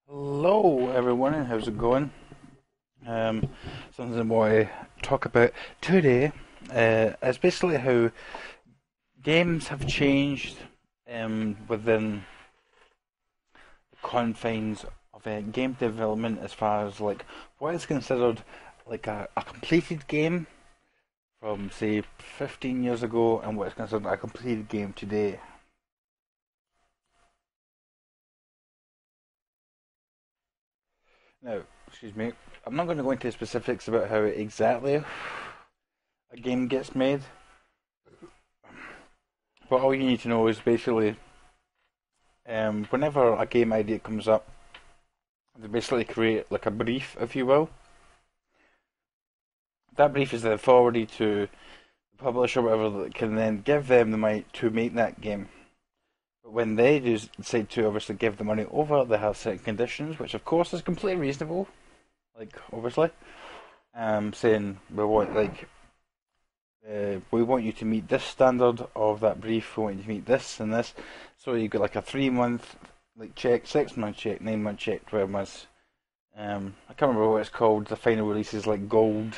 Hello everyone, and how's it going? Um, Something I want to talk about today is basically how games have changed within the confines of game development, as far as like what is considered like a completed game from say 15 years ago and what is considered a completed game today. Now, excuse me, I'm not going to go into specifics about how exactly a game gets made. But all you need to know is basically, whenever a game idea comes up, they basically create like a brief, if you will. That brief is then forwarded to the publisher, or whatever, that can then give them the money to make that game. But when they decide to obviously give the money over, they have certain conditions, which of course is completely reasonable. Like obviously, saying we want you to meet this standard of that brief. We want you to meet this and this. So you got like a 3 month like check, 6 month check, 9 month check, 12 months. I can't remember what it's called. The final release is like gold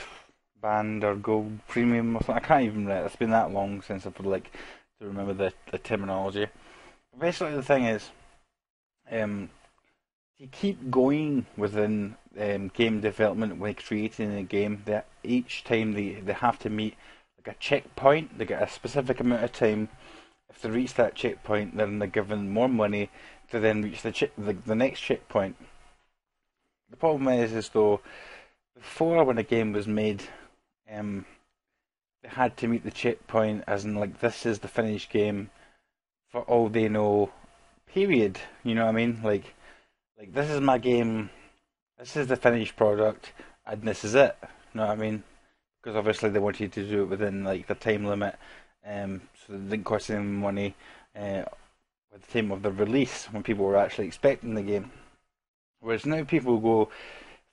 band or gold premium or something. I can't even remember. It's been that long since I've like to remember the terminology. But basically, the thing is, um, to keep going within game development when creating a game, that each time they have to meet like a checkpoint. They get a specific amount of time. If they reach that checkpoint, then they're given more money to then reach the next checkpoint. The problem is though, before when a game was made, um, they had to meet the checkpoint, as in like this is the finished game for all they know. Period. You know what I mean? Like this is my game. This is the finished product, and this is it. You know what I mean? Because obviously they wanted to do it within like the time limit, so it didn't cost them money uh, at the time of the release when people were actually expecting the game. Whereas now people go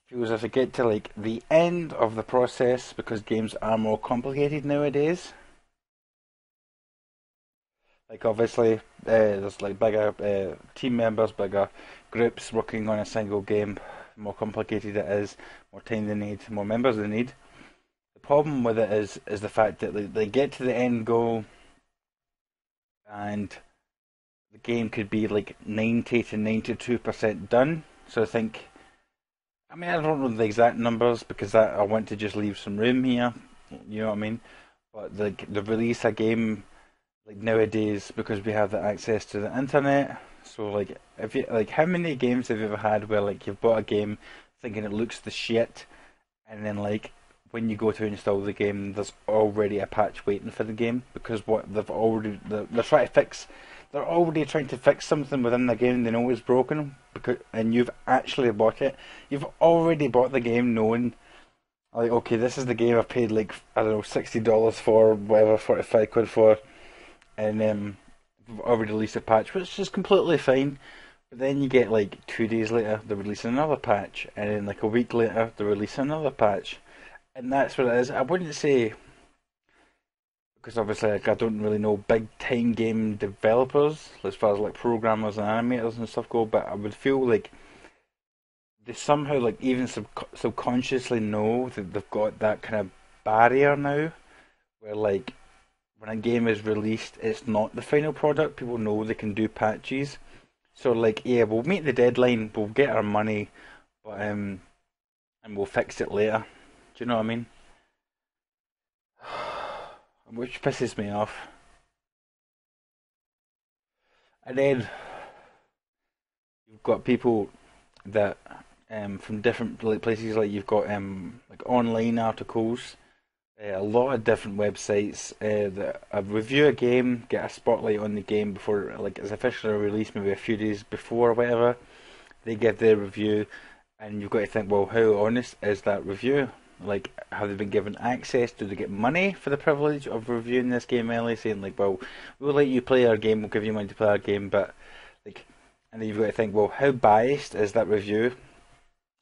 feel as if they get to like the end of the process because games are more complicated nowadays. Like obviously, there's like bigger team members, bigger groups working on a single game. The more complicated it is, more time they need, more members they need. The problem with it is the fact that they get to the end goal and the game could be like 90 to 92% done. So I mean, I don't know the exact numbers because I want to just leave some room here. You know what I mean? But the release a game like nowadays because we have the access to the internet. So like, if you like, how many games have you ever had where like you've bought a game thinking it looks the shit, and then like when you go to install the game, there's already a patch waiting for the game because what they're trying to fix. They're already trying to fix something within the game they know is broken, and you've actually bought it. You've already bought the game knowing, like, okay, this is the game I've paid like I don't know $60 for, whatever, 45 quid for, and we've already released a patch, which is completely fine. But then you get like 2 days later, they're releasing another patch, and then like a week later, they're releasing another patch, and that's what it is. I wouldn't say because obviously like, I don't really know big time game developers as far as like programmers and animators and stuff go, but I would feel like they somehow like even subconsciously know that they've got that kind of barrier now, where like when a game is released, it's not the final product. People know they can do patches, so like yeah, we'll meet the deadline, we'll get our money, but and we'll fix it later. Do you know what I mean? Which pisses me off. And then you've got people that from different like places, like you've got like online articles, a lot of different websites that review a game, get a spotlight on the game before like it's officially released, maybe a few days before or whatever. They give their review, and you've got to think, well, how honest is that review? Like, have they been given access? Do they get money for the privilege of reviewing this game early? Saying like, well, we'll let you play our game, we'll give you money to play our game, but like, and then you've got to think, well, how biased is that review?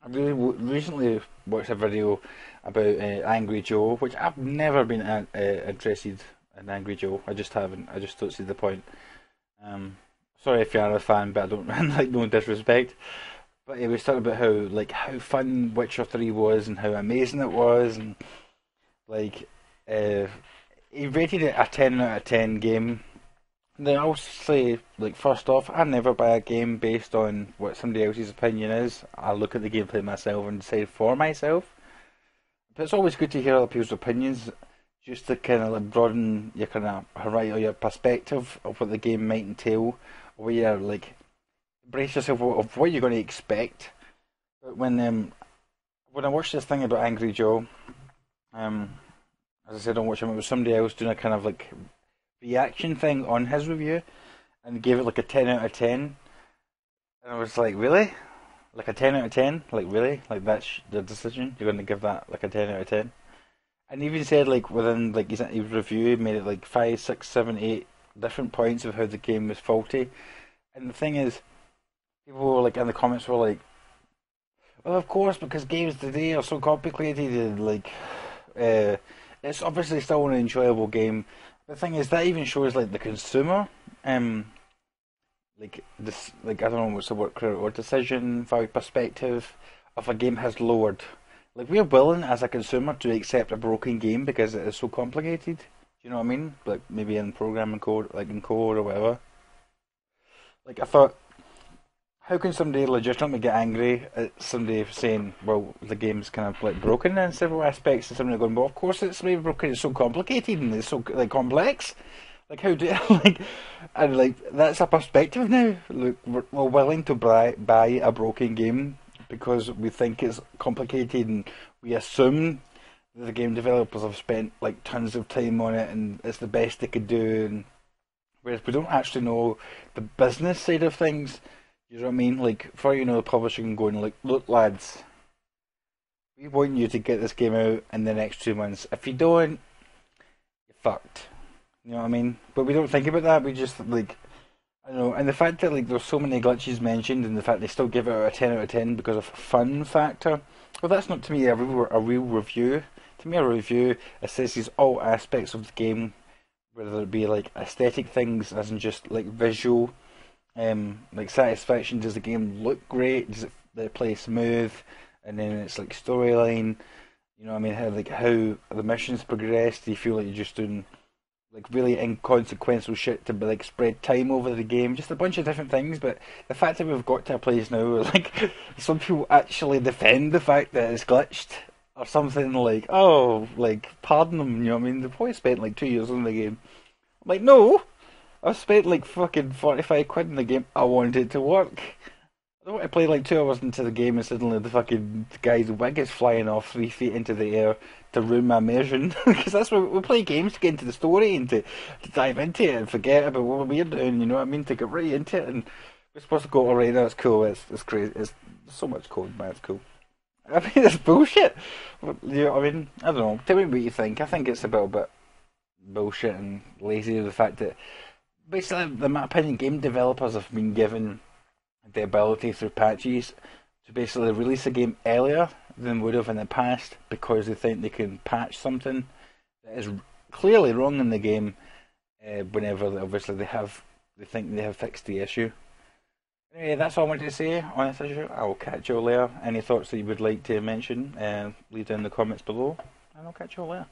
I really recently watched a video about Angry Joe, which I've never been interested in Angry Joe. I just haven't. I just don't see the point. Um, Sorry if you are a fan, but I don't like no disrespect. but he was talking about how fun Witcher 3 was and how amazing it was, and like uh, he rated it a 10 out of 10 game. Then I'll say, like, first off, I never buy a game based on what somebody else's opinion is. I look at the gameplay myself and decide for myself. But it's always good to hear other people's opinions, just to kind of like broaden your kind of horizon or your perspective of what the game might entail, or you like brace yourself of what you're going to expect. But when I watched this thing about Angry Joe, um, as I said on Watch Him, it was somebody else doing a kind of like reaction thing on his review, and gave it like a 10 out of 10. And I was like, really? Like a 10 out of 10? Like, really? Like, that's the decision? You're going to give that like a 10 out of 10? And he even said, like, within like his review, he made it like 5, 6, 7, 8 different points of how the game was faulty. And the thing is, people were like in the comments were like, well, of course, because games today are so complicated, and like, it's obviously still an enjoyable game. The thing is, that even shows like the consumer, like this, like I don't know what's the word, or decision value perspective of a game has lowered. Like we're willing as a consumer to accept a broken game because it is so complicated. Do you know what I mean? Like maybe in programming code, like in code or whatever. Like I thought, how can somebody legitimately get angry at somebody saying, well, the game's kind of like broken in several aspects, and somebody going, well, of course it's maybe broken. It's so complicated and it's so like complex. Like how do like, and like that's a perspective now. Look, we're willing to buy a broken game because we think it's complicated, and we assume that the game developers have spent like tons of time on it and it's the best they could do. And whereas we don't actually know the business side of things. You know what I mean? Like, for the publishing going like, look, lads, we want you to get this game out in the next 2 months. If you don't, you're fucked. You know what I mean? But we don't think about that. We just like, I don't know. And the fact that like there's so many glitches mentioned, and the fact they still give it a 10 out of 10 because of fun factor. Well, that's not to me a real review. To me, a review assesses all aspects of the game, whether it be like aesthetic things, as in just like visual. Like satisfaction. Does the game look great? Does it play smooth? And then it's like storyline. You know what I mean? How the missions progress? Do you feel like you're just doing like really inconsequential shit to like spread time over the game? Just a bunch of different things. But the fact that we've got to a place now where like some people actually defend the fact that it's glitched or something like, oh, like pardon them. You know what I mean? They've probably spent like 2 years on the game. I'm like, no. I've spent like fucking 45 quid in the game. I wanted it to work. I don't want to play like 2 hours into the game and suddenly the fucking guy's wig is flying off 3 feet into the air to ruin my immersion. Because that's what we play games to get into the story and to dive into it and forget about what we're doing, you know what I mean? To get right into it. And we're supposed to go, alright, that's cool, it's crazy. It's so much code, man, it's cool. I mean, it's bullshit. You know what I mean? I don't know. Tell me what you think. I think it's a bit bullshit and lazy, the fact that basically, in my opinion, game developers have been given the ability through patches to basically release a game earlier than would have in the past because they think they can patch something that is clearly wrong in the game whenever obviously they think they have fixed the issue. Anyway, that's all I wanted to say on this issue. I will catch you all later. Any thoughts that you would like to mention, leave down in the comments below, and I'll catch you all later.